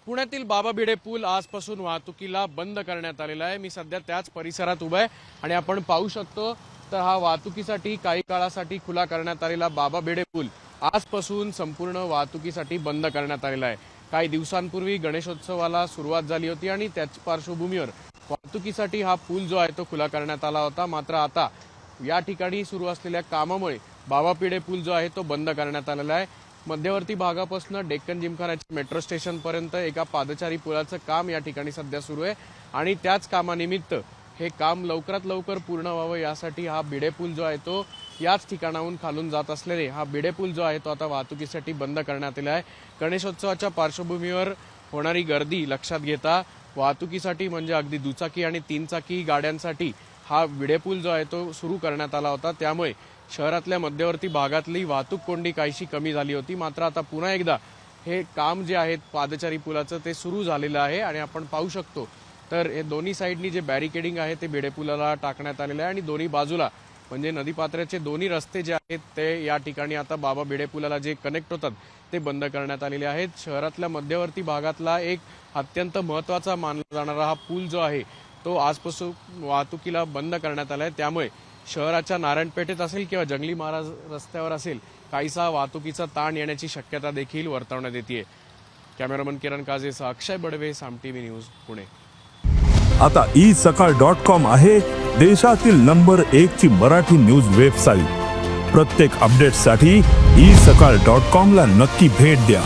पुण्यातील बाबा भिडे पूल आजपासून वाहतुकीला बंद करण्यात आलेला आहे। मी सध्या त्याच परिसरात उभा आहे आणि आपण पाहू शकतो तर हा वाहतुकीसाठी काही काळासाठी खुला करण्यात आलेला बाबा भिडे पूल आजपासून संपूर्ण वाहतुकीसाठी बंद करण्यात आलेला आहे। काही दिवसांपूर्वी गणेशोत्सवाला सुरुवात झाली होती आणि त्याच पार्श्वभूमीवर वाहतुकीसाठी हा पूल जो आहे तो खुला करण्यात आला होता। मात्र आता या ठिकाणी सुरू असलेल्या कामामुळे बाबा भिडे पूल जो आहे तो बंद करण्यात आलेला आहे। मध्यवर्ती भागापासून डेक्कन जिमखान्याच्या मेट्रो स्टेशन पर्यंत एका पादचारी पुलाचं काम या ठिकाणी सध्या सुरू आहे आणि त्याच कामानिमित्त हे काम लवकरात लवकर पूर्ण व्हावं यासाठी हा भिडे पूल जो आहे तो याच ठिकाणाहून खालून जात असलेले हा भिडे पूल जो आहे तो आता वाहतुकीसाठी बंद करण्यात आला आहे। गणेशोत्सवाच्या पार्श्वभूमीवर होणारी गर्दी लक्षात घेता वाहतुकीसाठी म्हणजे अगदी दुचाकी आणि तीन चाकी गाड्यांसाठी हा भिडे पूल जो आहे तो सुरू करण्यात आला होता। त्यामुळे शहरातल्या मध्यवर्ती भागातली वाहतूक कोंडी काहीशी कमी झाली होती। मात्र आता पुन्हा एकदा हे काम जे आहे पादचारी पुलाचं ते सुरू झालेलं आहे आणि आपण पाहू शकतो तर हे दोन्ही साइडनी जे बॅरिकेडिंग आहे ते भिडे पुलाला टाकण्यात आलेलं आहे आणि दोन्ही बाजूला म्हणजे नदीपात्राचे दोन्ही रस्ते जे आहेत ते या ठिकाणी आता बाबा भिडे पुलाला जे कनेक्ट होतात ते बंद करण्यात आलेले आहेत। शहरातल्या मध्यवर्ती भागातला एक अत्यंत महत्त्वाचा मानला जाणारा हा पूल जो आहे तो आजपासून वाहतुकीला बंद करण्यात आला आहे। त्यामुळे शहराच्या नारायणपेठेत असेल किंवा जंगली महाराज रस्त्यावर असेल काहीसा वाहतुकीचा ताण येण्याची शक्यता देखील वर्तवण्यात येते। कॅमेरामन किरण काजेसह अक्षय बडवे, साम टीव्ही न्यूज, पुणे। आता isakal.com आहे देशातील नंबर 1 ची मराठी न्यूज वेबसाईट। प्रत्येक अपडेटसाठी isakal.com ला नक्की भेट द्या।